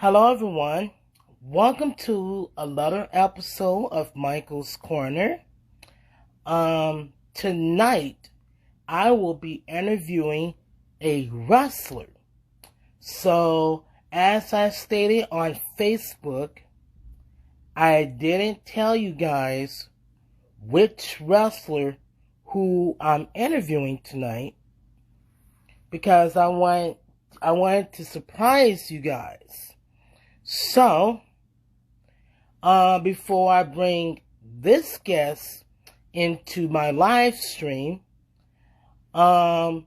Hello, everyone. Welcome to another episode of Michael's Corner. Tonight, I will be interviewing a wrestler. So, as I stated on Facebook, I didn't tell you guys which wrestler who I'm interviewing tonight because I wanted to surprise you guys. So, before I bring this guest into my live stream, go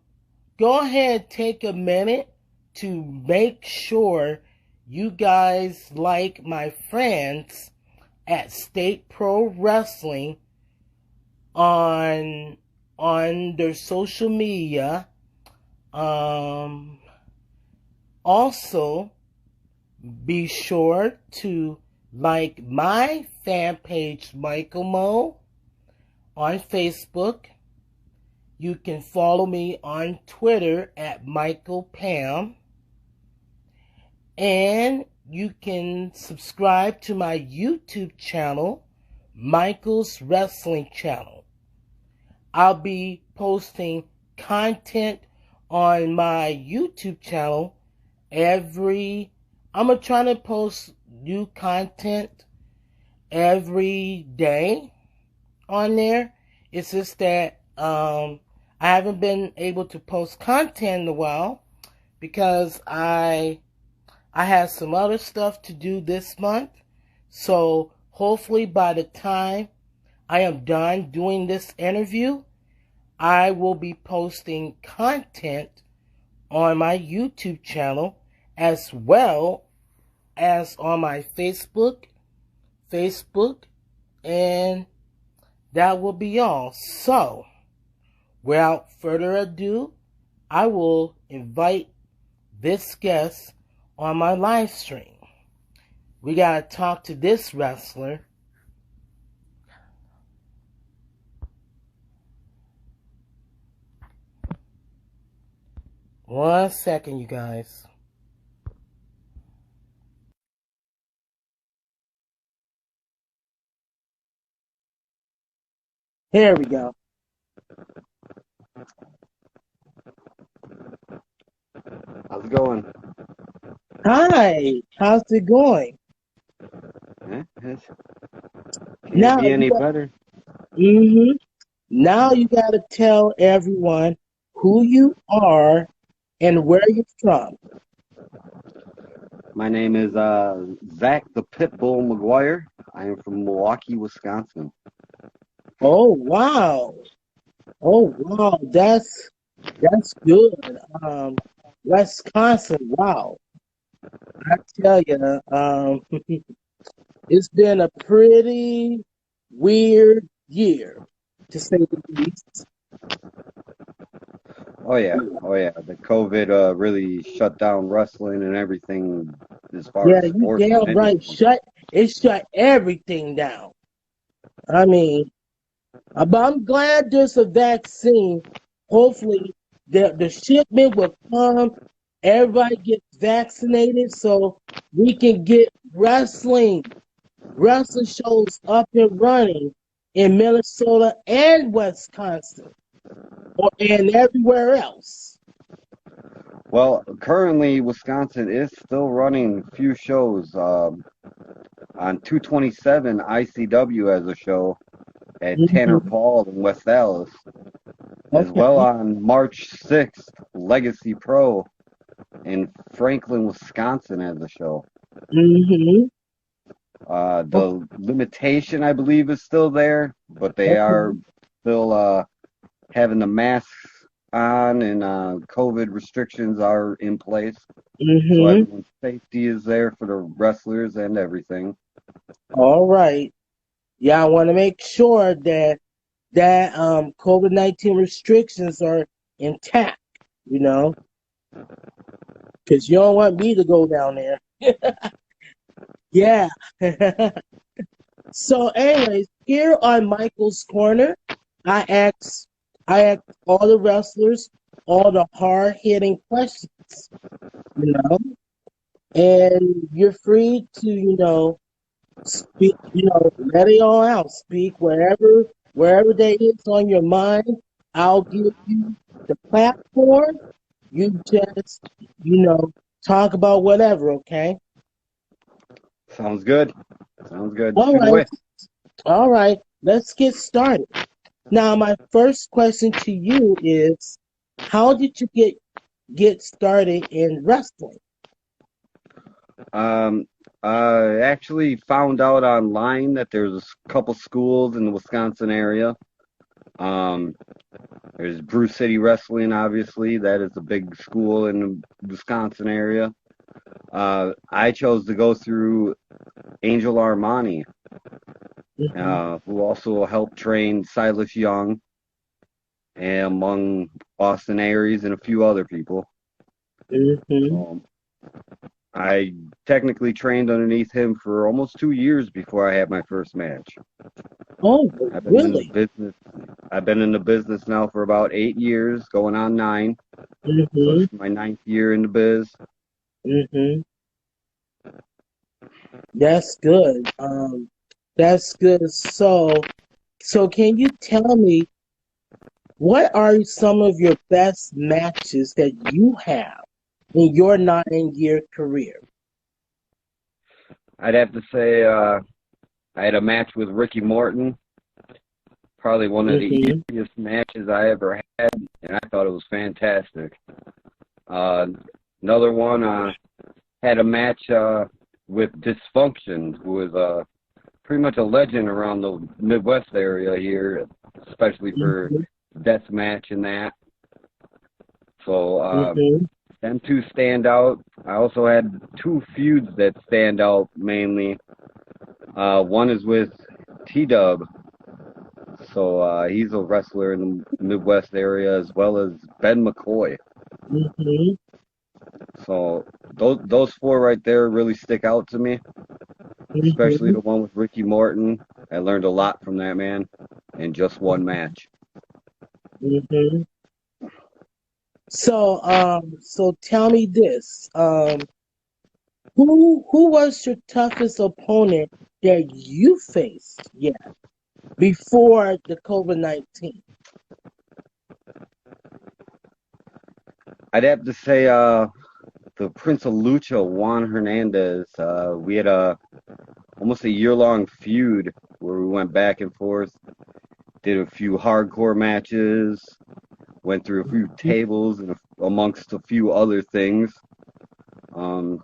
ahead and take a minute to make sure you guys like my friends at State Pro Wrestling on their social media. Also, be sure to like my fan page, Michael Mo, on Facebook. You can follow me on Twitter at Michael Pam. And you can subscribe to my YouTube channel, Michael's Wrestling Channel. I'll be posting content on my YouTube channel I'm going to try to post new content every day on there. It's just that I haven't been able to post content in a while because I have some other stuff to do this month. So hopefully by the time I am done doing this interview, I will be posting content on my YouTube channel as well as on my Facebook, and that will be all. So, without further ado, I will invite this guest on my live stream. We gotta talk to this wrestler. One second, you guys. Here we go. How's it going? Hi, how's it going? Can't Now be any better. Now you gotta tell everyone who you are and where you're from. My name is Zach the Pitbull McGuire. I am from Milwaukee, Wisconsin. Oh wow. That's good. Wisconsin, wow. I tell you, it's been a pretty weird year, to say the least. Oh yeah. The COVID really shut down wrestling and everything as far Yeah, as you sports. damn right. It shut everything down. I mean, but I'm glad there's a vaccine. Hopefully, the shipment will come. Everybody gets vaccinated so we can get wrestling shows up and running in Minnesota and Wisconsin and everywhere else. Well, currently Wisconsin is still running a few shows. On 227, ICW has a show at Tanner Paul in West Dallas. As well on March 6th, Legacy Pro in Franklin, Wisconsin has a show. The limitation, I believe, is still there, but they are still having the masks on and COVID restrictions are in place. So everyone's safety is there for the wrestlers and everything. All right. Yeah, I want to make sure that COVID-19 restrictions are intact, because you don't want me to go down there. Yeah. So anyways, here on Michael's Corner, I ask all the wrestlers all the hard-hitting questions, and you're free to, speak, let it all out. Speak wherever there is on your mind. I'll give you the platform. You just, you know, talk about whatever, okay? Sounds good. Sounds good. All Shoot right. away. All right. Let's get started. Now, my first question to you is, how did you get started in wrestling? Um, I actually found out online that there's a couple schools in the Wisconsin area. Um, there's Brew City Wrestling, obviously. That is a big school in the Wisconsin area. I chose to go through Angel Armani, Hmm. who also helped train Silas Young, and among Austin Aries and a few other people. Hmm. So I technically trained underneath him for almost 2 years before I had my first match. Oh, I've been in the really? business. I've been in the business now for about 8 years, going on 9. So this Hmm. is my 9th year in the biz. Hmm. That's good. That's good. So can you tell me what are some of your best matches that you have in your 9-year career? I'd have to say I had a match with Ricky Morton, probably one of the Hmm. easiest matches I ever had, and I thought it was fantastic. Uh, Another one, had a match with Dysfunction, who is pretty much a legend around the Midwest area here, especially for Hmm. death match and that. So Hmm. them two stand out. I also had two feuds that stand out mainly. One is with T-Dub. So he's a wrestler in the Midwest area, as well as Ben McCoy. Hmm. So those four right there really stick out to me, especially Hmm. the one with Ricky Morton. I learned a lot from that man in just one match. Hmm. So tell me this. Who was your toughest opponent that you faced? Yeah, before the COVID-19. I'd have to say the Prince of Lucha, Juan Hernandez. We had almost a year-long feud where we went back and forth, did a few hardcore matches, went through a few tables and amongst a few other things. Um,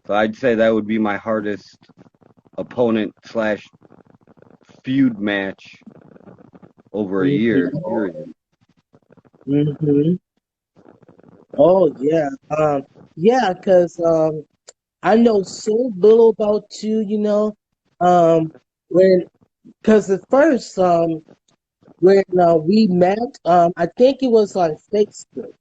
so I'd say that would be my hardest opponent slash feud match over a year Hmm. period. Hmm. Oh yeah, yeah, because I know so little about you. Um, when because at first when we met, I think it was on Facebook.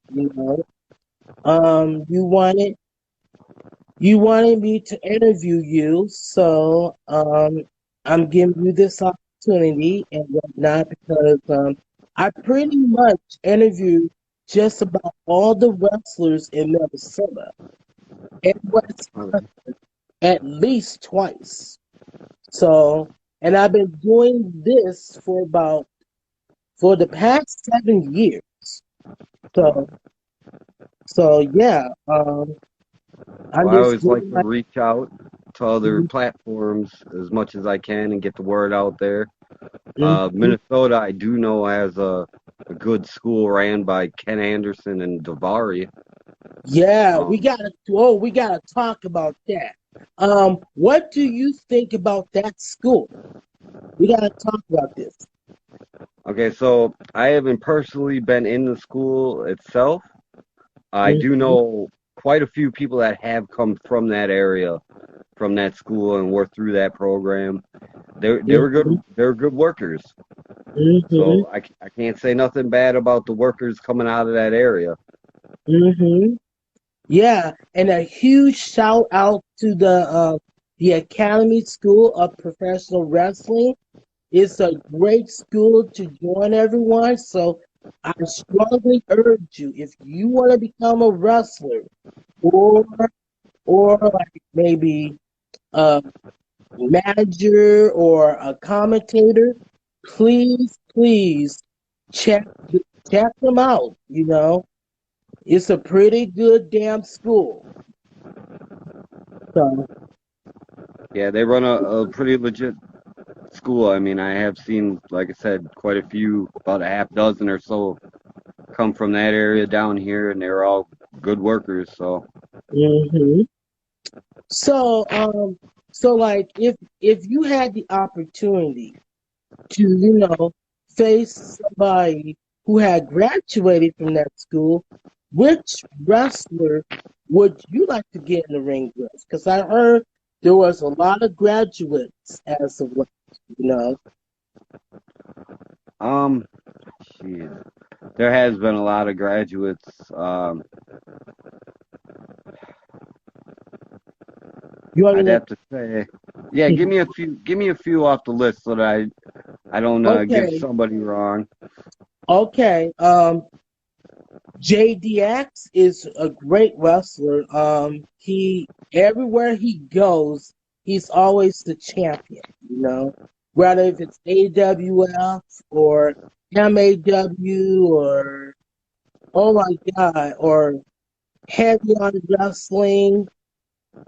You wanted me to interview you, so I'm giving you this opportunity and whatnot because I pretty much interviewed just about all the wrestlers in Minnesota and Wisconsin at least twice. So, and I've been doing this for the past 7 years. So, so yeah, I'm Well, I just always like doing to reach out to other platforms as much as I can and get the word out there. my. Minnesota, I do know, has a good school ran by Ken Anderson and Davari. Yeah, Um, we gotta talk about that. What do you think about that school? We gotta talk about this. okay, so I haven't personally been in the school itself. I do Hmm. know quite a few people that have come from that area, from that school, and worked through that program. They were Hmm. good. They were good workers. Hmm. So I can't say nothing bad about the workers coming out of that area. Hmm. Yeah, and a huge shout out to the Academy School of Professional Wrestling. It's a great school to join everyone. So I strongly urge you, if you want to become a wrestler or or like maybe a manager or a commentator, please check check them out. You know, it's a pretty good damn school. So Yeah, they run a pretty legit school. I mean, I have seen, like I said, quite a few, about a half dozen or so, come from that area down here, and they're all good workers. So, hmm so so like if you had the opportunity to, you know, face somebody who had graduated from that school, which wrestler would you like to get in the ring with? Because I heard there was a lot of graduates as of late, you know. um, geez, there has been a lot of graduates. You I'd already have to say, yeah, give me a few off the list so that I don't give okay, somebody wrong. okay. JDX is a great wrestler. He everywhere he goes, he's always the champion. You know, whether if it's AWF or MAW or oh my god, or heavy on wrestling.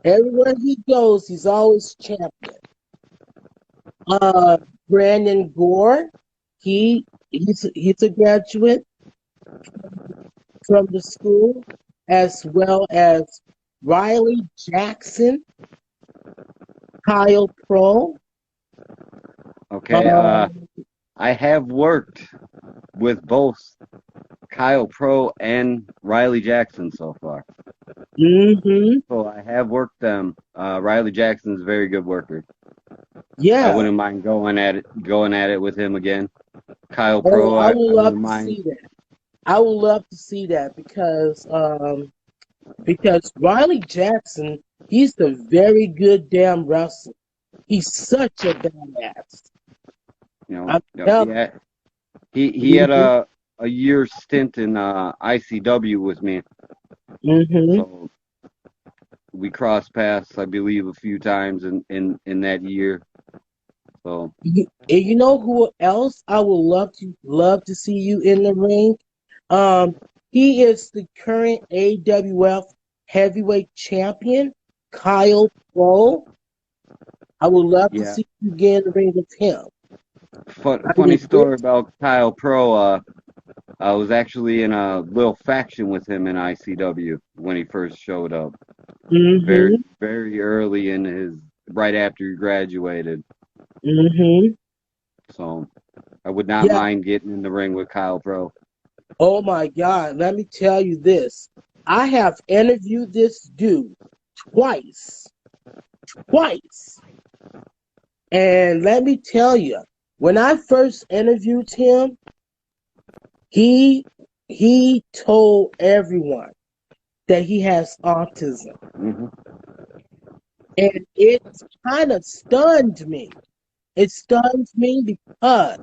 Everywhere he goes, he's always champion. Uh, Brandon Gore, he's a graduate from the school, as well as Riley Jackson, Kyle Pro. Okay, Um, I have worked with both Kyle Pro and Riley Jackson so far. hmm So I have worked them. Riley Jackson's a very good worker. I Yeah. wouldn't mind going at it with him again. Kyle Oh, Pro, I would I love wouldn't to mind. see that. I would love to see that because Riley Jackson, he's a very good damn wrestler. He's such a badass. I'm telling Yeah, he had you. a year stint in ICW with me. hmm So we crossed paths, I believe, a few times in that year. So And you know who else I would love to see you in the ring? Um, he is the current AWF heavyweight champion, Kyle Pro. I would love to yeah, see you get in the ring with him. I funny mean, story about Kyle Pro. I was actually in a little faction with him in ICW when he first showed up. Very, mm-hmm, very early in his, right after he graduated. mm-hmm. So I would not Yeah. mind getting in the ring with Kyle Pro. Oh my God. Let me tell you this. I have interviewed this dude twice, twice. And let me tell you, when I first interviewed him, he he told everyone that he has autism, hmm and it kind of stunned me. It stunned me because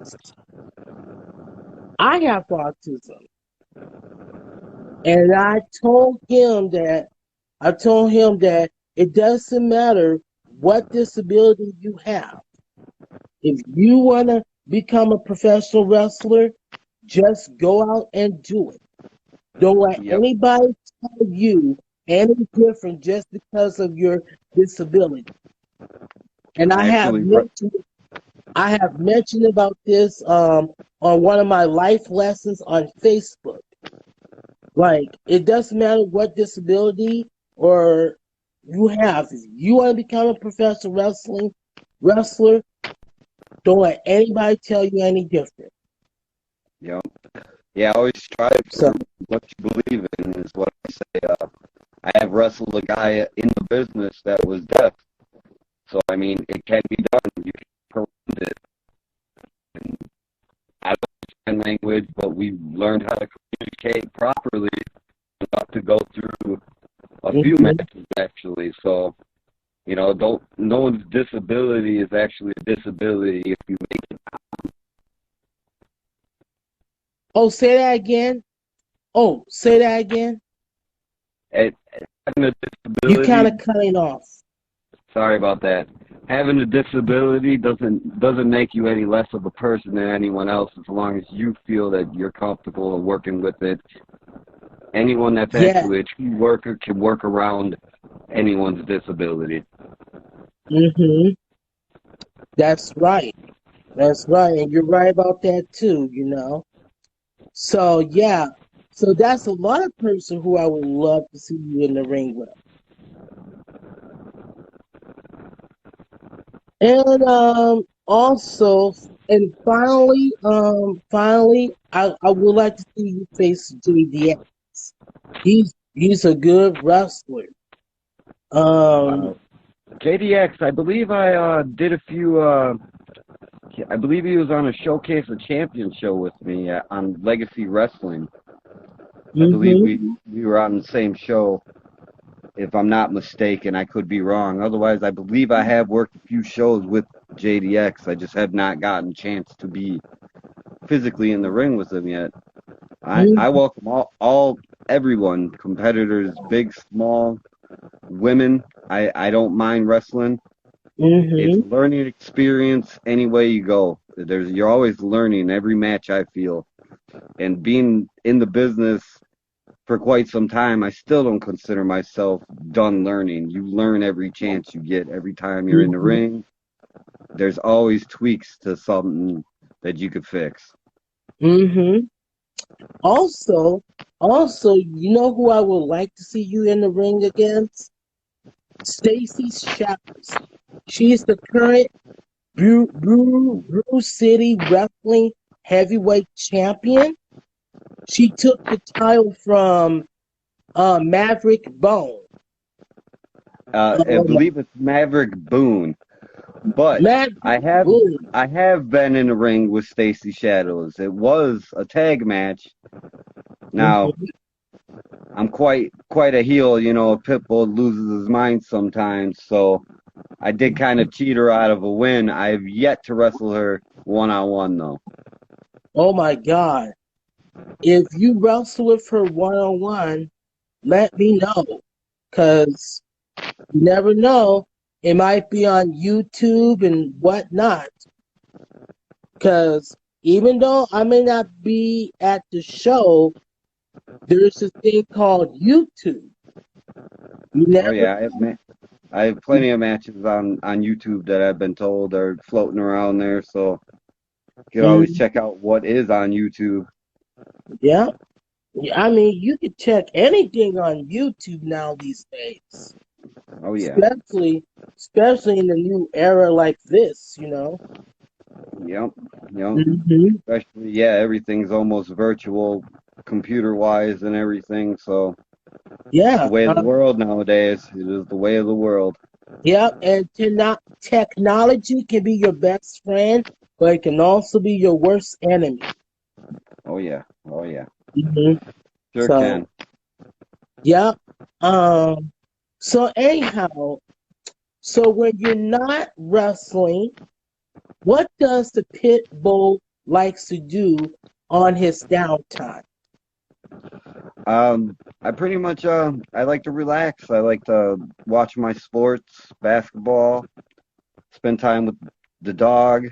I have autism, and I told him that it doesn't matter what disability you have. If you want to become a professional wrestler, just go out and do it. Don't let Yep. anybody tell you any different just because of your disability. And Actually, I have mentioned about this on one of my life lessons on Facebook. Like it doesn't matter what disability or you have. If you want to become a professional wrestler, don't let anybody tell you any different. yep. Yeah, always strive So for what you believe in is what I say. I have wrestled a guy in the business that was deaf. So, I mean, it can be done. You can correct it. And I don't understand language, but we learned how to communicate properly enough to go through a few mhm. matches, actually. So, don't no one's disability is actually a disability if you make it. Oh, say that again. Oh, say that again. It having a You kind disability. of cutting off. Sorry about that. Having a disability doesn't make you any less of a person than anyone else, as long as you feel that you're comfortable working with it. Anyone that's Yeah. actually a true worker can work around anyone's disability. Mm-hmm. That's right. That's right. And you're right about that too, you know. So yeah. So that's a lot of person who I would love to see you in the ring with. And also and finally I would like to see you face JDX. He's a good wrestler. Um Uh, JDX, I believe I did a few. I believe he was on a Showcase of Champions show with me on Legacy Wrestling. I believe mhm. we were on the same show, if I'm not mistaken. I could be wrong. Otherwise, I believe I have worked a few shows with JDX. I just have not gotten a chance to be physically in the ring with him yet. I Mhm. welcome everyone, competitors, big, small, women. I don't mind wrestling. It's a Mhm. learning experience any way you go. You're always learning every match, I feel. And being in the business for quite some time, I still don't consider myself done learning. You learn every chance you get. Every time you're in the Mhm. ring, there's always tweaks to something that you could fix. Mhm. Also, you know who I would like to see you in the ring against? Stacy Shatters. She is the current Brew City Wrestling Heavyweight Champion. She took the title from Maverick Bone. I Um, believe it's Maverick Boone, but Maverick I have Boone. I have been in the ring with Stacy Shadows. It was a tag match. Now Mhm. I'm quite a heel, you know. Pitbull loses his mind sometimes, so I did kind of cheat her out of a win. I've yet to wrestle her one on one though. Oh my God. If you wrestle with her one on one, let me know. Because you never know. It might be on YouTube and whatnot. Because even though I may not be at the show, there's this thing called YouTube. You Oh never yeah, I have plenty of matches on YouTube that I've been told are floating around there, so you can always mm, check out what is on YouTube. yeah. I mean, you can check anything on YouTube now these days. Oh yeah, Especially especially in the new era like this, you know. yep, yep. Hmm. Especially, yeah, everything's almost virtual, computer wise and everything. So it's the Yeah. way of the world nowadays. It is the way of the world. Yeah, and technology can be your best friend, but it can also be your worst enemy. Oh yeah, oh yeah, Hmm. sure So, can. yeah. Um. So anyhow, so when you're not wrestling, what does the Pitbull likes to do on his downtime? I pretty much I like to relax. I like to watch my sports, basketball, spend time with the dog.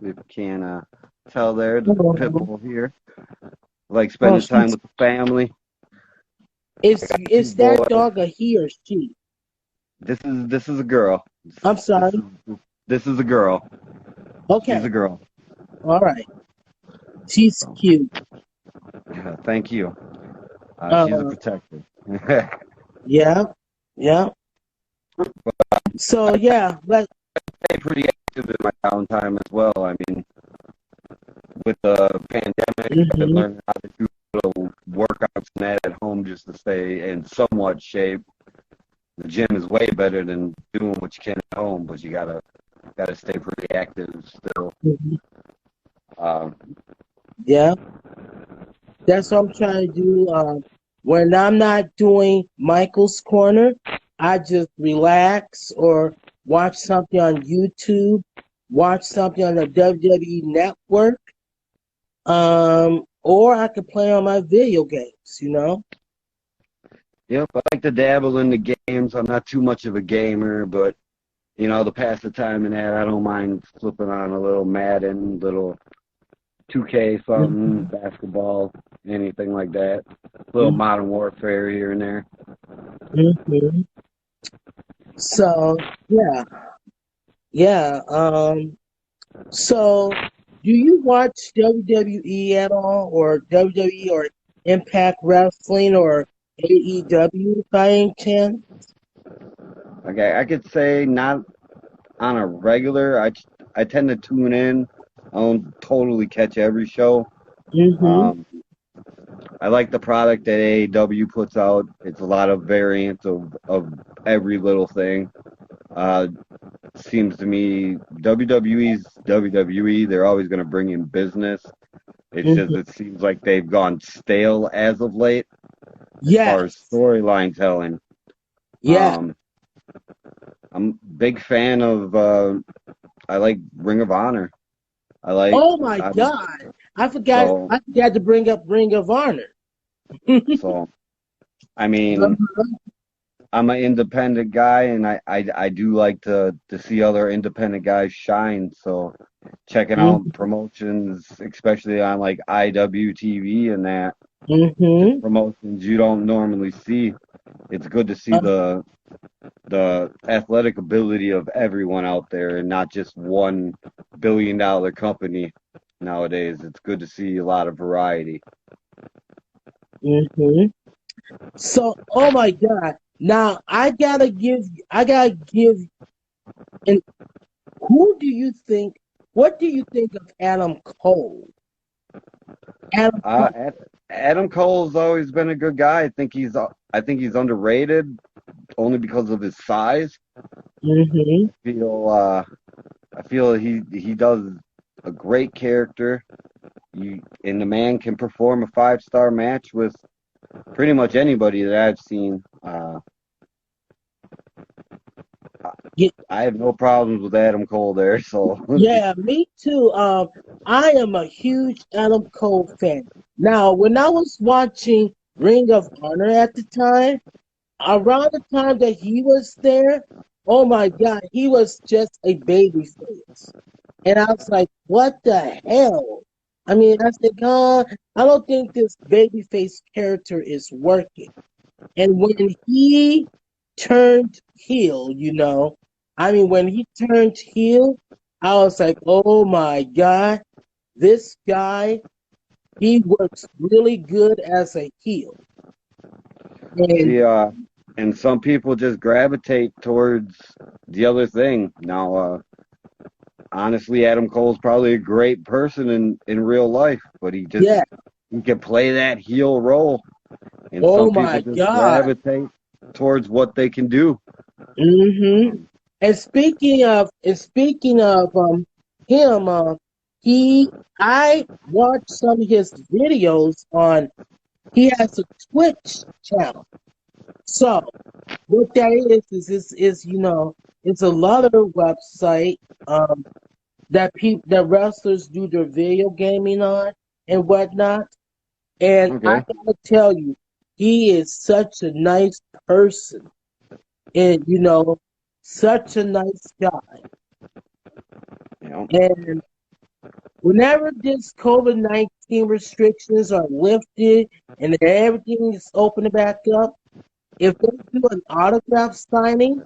If you can tell there, the pit Oh, bull here. I like oh, spending time with the family. I got two is that boys. dog a he or she? This is a girl. I'm This sorry. is this is a girl. She's a Okay, girl. all right. She's So, cute. thank you. She's a Uh, protector. yeah, yeah. So yeah, like. Stay pretty active in my downtime as well. I mean, with the pandemic, I've been Hmm. learning how to do little workouts and that at home just to stay in somewhat shape. The gym is way better than doing what you can at home, but you gotta stay pretty active still. Hmm. Um, Yeah, that's what I'm trying to do. When I'm not doing Michael's Corner, I just relax or watch something on YouTube, watch something on the WWE Network, or I could play on my video games. You know. Yep, I like to dabble in the games. I'm not too much of a gamer, but to pass the time in that, I don't mind flipping on a little Madden, little 2K something, Mhm. basketball, anything like that. A little Mhm. Modern Warfare here and there. Mhm. So yeah, yeah. So do you watch WWE at all, or WWE, or Impact Wrestling, or AEW by any chance? Okay, I could say not on a regular. I tend to tune in. I don't totally catch every show. Mm-hmm. Um, I like the product that AEW puts out. It's a lot of variants of every little thing. Uh, Seems to me WWE's WWE. They're always going to bring in business. It's just Mm-hmm. it seems like they've gone stale as of late as far as Yes. storyline telling. Yeah. Um, I'm a big fan of. I like Ring of Honor. I like Oh my I, God. I forgot. so I forgot to bring up Ring of Honor. so. I mean, I'm an independent guy, and I do like to see other independent guys shine. So checking out Mm-hmm. promotions, especially on like IWTV and that, just Mm-hmm. promotions you don't normally see. It's good to see the athletic ability of everyone out there and not just $1 billion company nowadays. It's good to see a lot of variety. Mm-hmm. So, oh my God. Now I gotta give, and who do you think, what do you think of Adam Cole? Adam Uh, Cole. Ad- Adam Cole's always been a good guy. I think he's underrated only because of his size. Mm-hmm. Feel I feel he does a great character. And the man can perform a 5-star match with pretty much anybody that I've seen. Yeah, I have no problems with Adam Cole there. So yeah, me too. I am a huge Adam Cole fan. Now, when I was watching Ring of Honor at the time, around the time that he was there, oh my God, he was just a baby face. And I was like, what the hell? I mean, I said, I don't think this babyface character is working. And when he turned heel, I mean, when he turned heel, I was like, oh my God, this guy, he works really good as a heel. And see, and some people just gravitate towards the other thing. Now, honestly, Adam Cole's probably a great person in real life, but yeah, he can play that heel role, and oh some people my just God. gravitate towards what they can do. hmm And speaking of him, he I watched some of his videos on. He has a Twitch channel. So what that is it's a lot of website that wrestlers do their video gaming on and whatnot. And I Okay, gotta tell you, he is such a nice person, and such a nice guy. you know, And whenever this COVID-19 restrictions are lifted and everything is open back up, if they do an autograph signing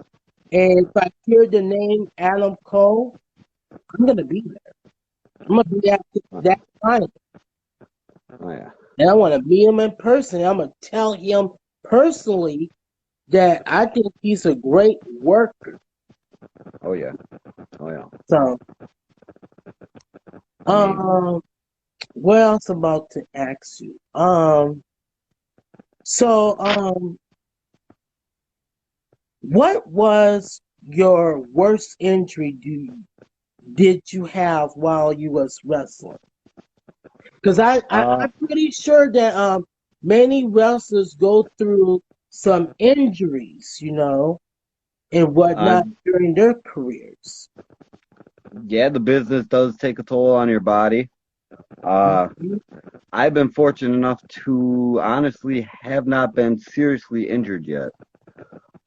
and if I hear the name Adam Cole, I'm gonna be there. I'm gonna be at that signing. oh yeah, And I wanna meet him in person. I'm gonna tell him personally that I think he's a great worker. oh yeah, oh yeah. So I mean, um what else I'm about to ask you? So what was your worst injury did you have while you was wrestling? Because uh, I'm pretty sure that many wrestlers go through some injuries, and uh, whatnot during their careers. yeah, the business does take a toll on your body. Mhm. I've been fortunate enough to honestly have not been seriously injured yet.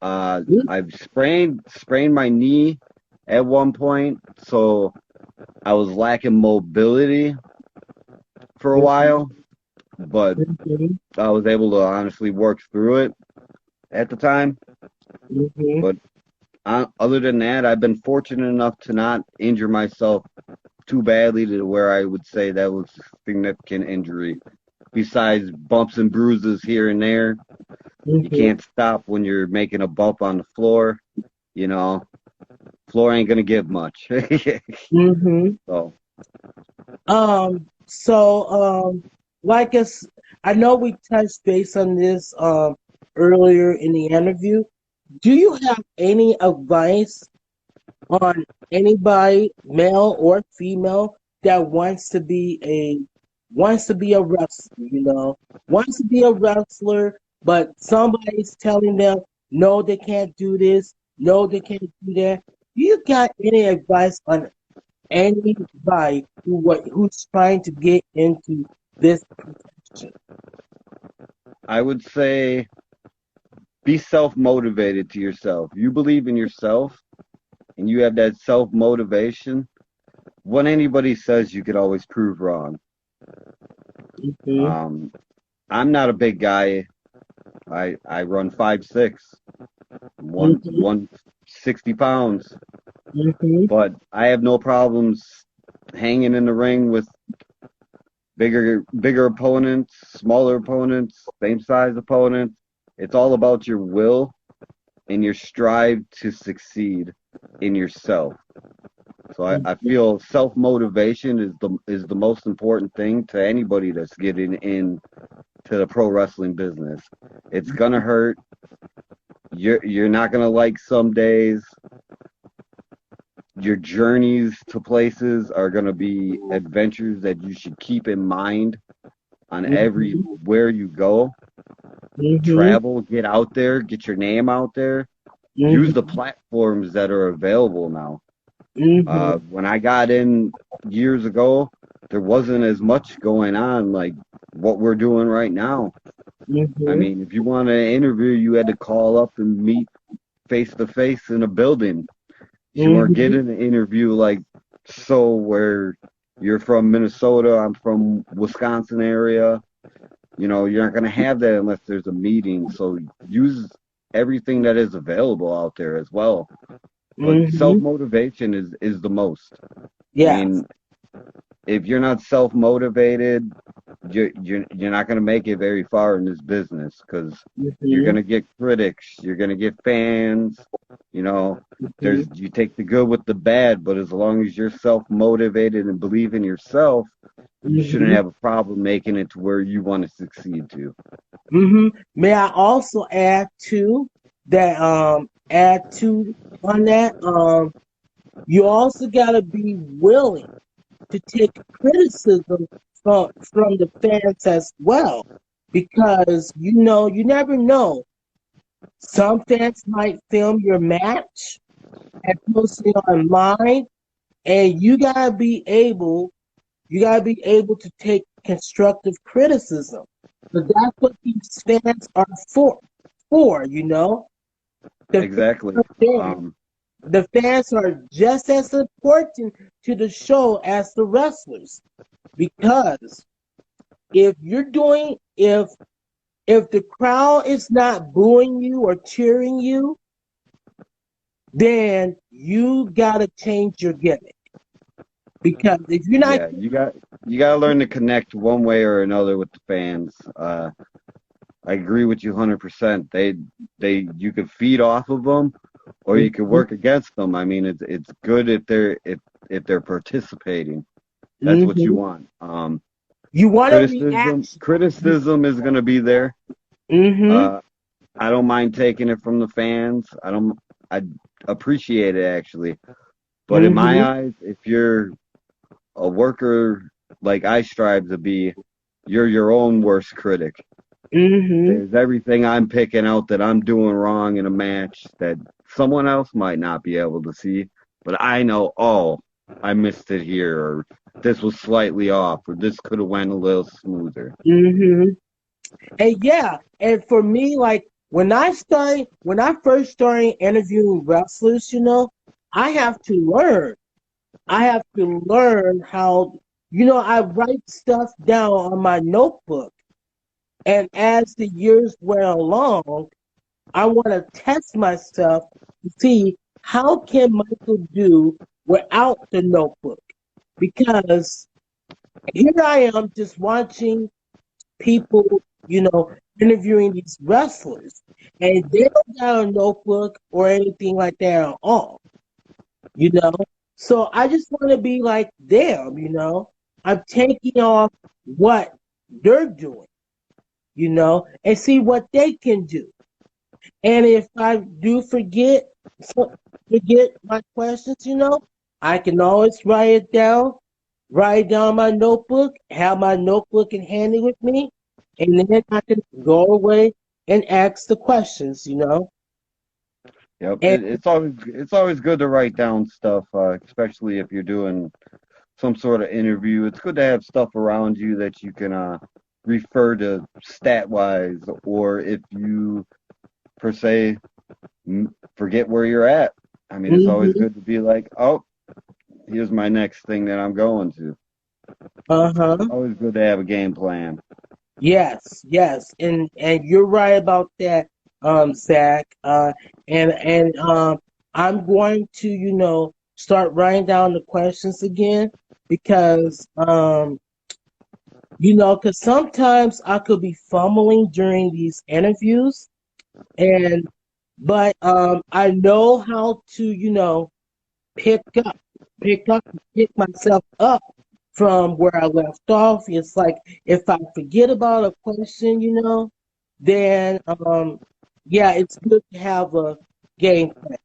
I've sprained my knee at one point, so I was lacking mobility for a while, but Mhm. I was able to honestly work through it at the time. Mhm. But other than that, I've been fortunate enough to not injure myself too badly to where I would say that was a significant injury. Besides bumps and bruises here and there, you Mhm. can't stop when you're making a bump on the floor. You know, floor ain't gonna give much. Mhm. So So, like us, I know we touched base on this earlier in the interview. Do you have any advice on anybody, male or female, that wants to be a wrestler, wants to be a wrestler, but somebody's telling them no, they can't do this, no, they can't do that. Do you got any advice on anybody who's trying to get into this profession? I would say be self-motivated to yourself. You believe in yourself and you have that self-motivation. What anybody says, you could always prove wrong. Mhm. Um, I'm not a big guy. I run 5'6", one Mhm. 160 pounds, Mhm. but I have no problems hanging in the ring with bigger opponents, smaller opponents, same size opponents. It's all about your will and your strive to succeed in yourself. So I Mhm. feel self motivation is the most important thing to anybody that's getting in to the pro wrestling business. It's gonna hurt. You're not gonna like some days. Your journeys to places are gonna be adventures that you should keep in mind on Mhm. everywhere you go. Mhm. Travel, get out there, get your name out there. Use the Mhm. platforms that are available now. Mhm. When I got in years ago, there wasn't as much going on like what we're doing right now. I Mhm. mean, if you want an interview, you had to call up and meet face to face in a building. You weren't Mhm. getting an interview like so where you're from Minnesota, I'm from Wisconsin area. You're not going to have that unless there's a meeting. So use everything that is available out there as well. But self Mhm. motivation is the most. I Yes. mean, if you're not self motivated, you're not going to make it very far in this business because you're going Mhm. to get critics, you're going to get fans. You know, Mhm. you take the good with the bad, but as long as you're self motivated and believe in yourself, you shouldn't Mhm. have a problem making it to where you want to succeed to. Mhm. May I also add to on that you also got to be willing to take criticism from the fans as well, because you never know. Some fans might film your match and post it online, and you gotta be able to take constructive criticism. But that's what these fans are for. The Exactly. fans, the fans are just as important to the show as the wrestlers, because if you're doing if the crowd is not booing you or cheering you, then you gotta change your gimmick. Because if you're not, Yeah, you got to learn to connect one way or another with the fans. I agree with you 100%. You could feed off of them, or you could Mhm. work against them. I mean, it's good if they're participating. That's what you Mhm. want. You want a Criticism reaction. criticism is gonna be there. Mm-hmm. Uh, I don't mind taking it from the fans. I appreciate it actually. But in my Mm-hmm. eyes, if you're a worker like I strive to be, you're your own worst critic. Mm-hmm. There's everything I'm picking out that I'm doing wrong in a match that someone else might not be able to see, but I know, oh, I missed it here, or this was slightly off, or this could have went a little smoother. Mm-hmm. And yeah, and for me, like when I first started interviewing wrestlers, I have to learn. I have to learn how, I write stuff down on my notebook. And as the years went along, I want to test myself to see how can Michael do without the notebook. Because here I am just watching people, interviewing these wrestlers, and they don't got a notebook or anything like that at all, you know. So I just want to be like them, I'm taking off what they're doing, and see what they can do. And if I do forget my questions, I can always write it down my notebook, have my notebook and handy with me, and then I can go away and ask the questions. Yep, And it's always good to write down stuff, especially if you're doing some sort of interview. It's good to have stuff around you that you can refer to stat wise, or if you per se forget where you're at. I mean, it's always hmm good to be like, oh, here's my next thing that I'm going to. uh-huh. Always good to have a game plan. Yes. And you're right about that, Zach. And I'm going to, start writing down the questions again because because sometimes I could be fumbling during these interviews, and but I know how to, pick up, pick myself up from where I left off. It's like if I forget about a question, then yeah, it's good to have a game plan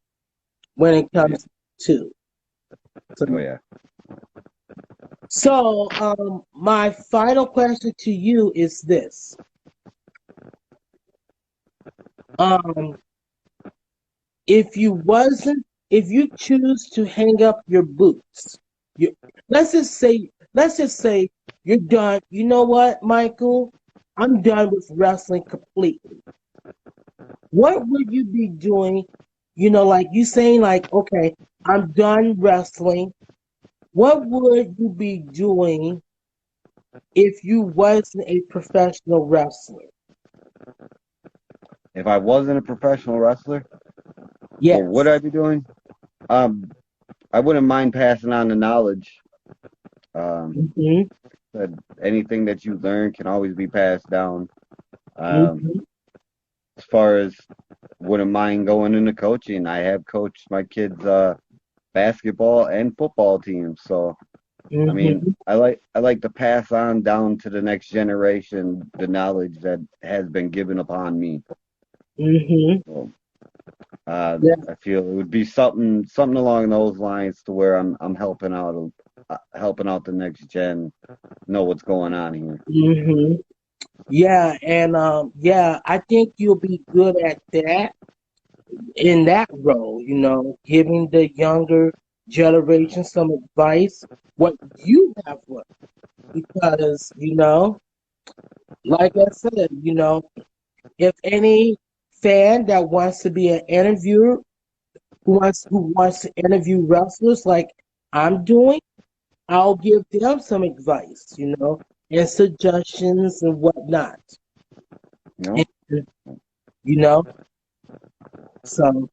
when it Oh yeah, comes to. oh So, yeah. my final question to you is this: um, if you wasn't, if you choose to hang up your boots, you let's just say you're done. You know what, Michael? I'm done with wrestling completely. What would you be doing? Like you saying, like, okay, I'm done wrestling. What would you be doing if you wasn't a professional wrestler? If I wasn't a professional wrestler, what would Yes. I be doing? Um, I wouldn't mind passing on the knowledge. Um, hmm that anything that you learn can always be passed down. Um, hmm as far as wouldn't mind going into coaching, I have coached my kids' basketball and football teams. So I mean, hmm I like to pass on down to the next generation the knowledge that has been given upon me. hmm So Yeah. I feel it would be something along those lines to where I'm helping out the next gen know what's going on here. hmm Yeah, and yeah, I think you'll be good at that in that role, giving the younger generation some advice, what you have learned. Because, like I said, if any fan that wants to be an interviewer, who wants to interview wrestlers like I'm doing, I'll give them some advice, and suggestions and whatnot. You know, And, you know, so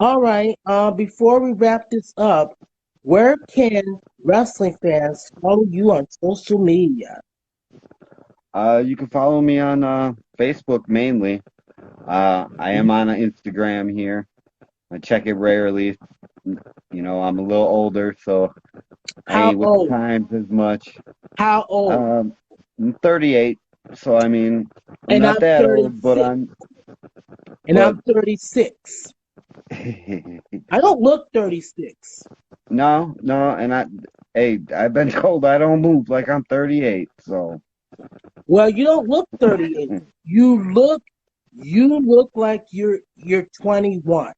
all right. Before we wrap this up, where can wrestling fans follow you on social media? you can follow me on Facebook mainly. I am on Instagram here. I check it rarely. I'm a little older, so I How ain't with the old? times as much. How old? Um, I'm 38, so I mean, I'm And not I'm that old, but 36. I'm, And but I'm 36. I don't look 36. no, and hey, I've been told I don't move like I'm 38, so Well, you don't look 38. You look like you're 21.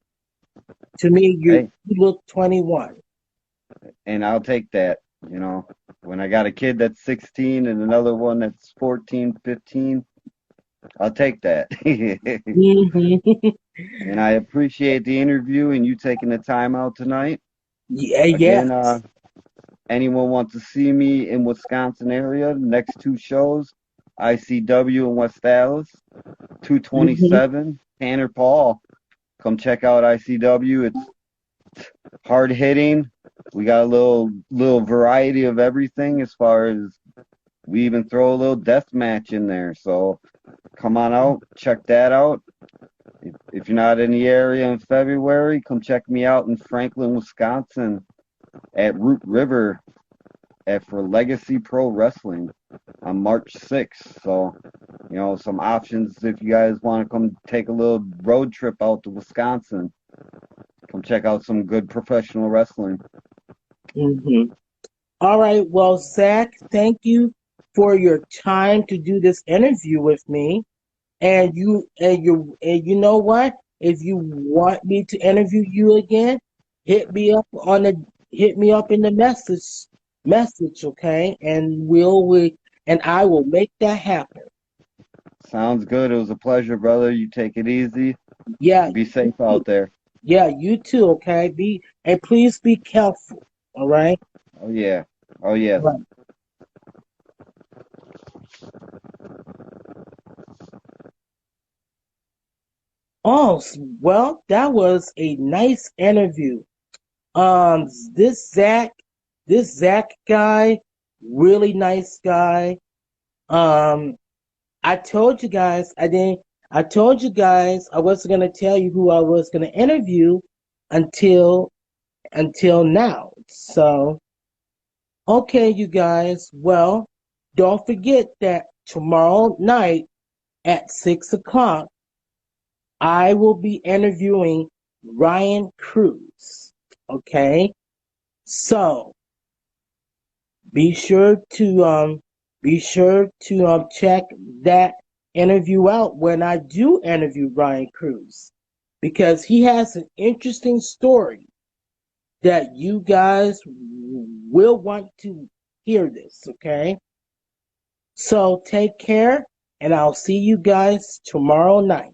To me, you hey, you look 21. and I'll take that. You know, when I got a kid that's 16 and another one that's 14, 15, I'll take that. Hmm. And I appreciate the interview and you taking the time out tonight. Yeah, Again, yes. anyone wants to see me in Wisconsin area, next two shows, ICW in West Dallas, Hmm. 227, Tanner Paul. Come check out ICW. It's hard hitting. We got a little variety of everything as far as we even throw a little death match in there. So come on out, check that out. If you're not in the area in February, come check me out in Franklin, Wisconsin at Root River for Legacy Pro Wrestling on March 6th. So, some options if you guys want to come take a little road trip out to Wisconsin. Come check out some good professional wrestling. Hmm. All right. Well, Zach, thank you for your time to do this interview with me. And you know what? If you want me to interview you again, hit me up in the message, okay? And and I will make that happen. Sounds good. It was a pleasure, brother. You take it easy Yeah, and be safe out there. yeah, you too, okay? And please be careful, all right? Oh, yeah. Oh, yes. Right. Oh, well, that was a nice interview. Um, this Zach, this Zach guy, really nice guy. Um, I told you guys, I told you guys I wasn't gonna tell you who I was gonna interview until now. So, okay, you guys. Well, don't forget that tomorrow night at 6 o'clock, I will be interviewing Ryan Cruz. Okay, so be sure to check that interview out when I do interview Ryan Cruz, because he has an interesting story that you guys will want to hear this, okay? So take care, and I'll see you guys tomorrow night.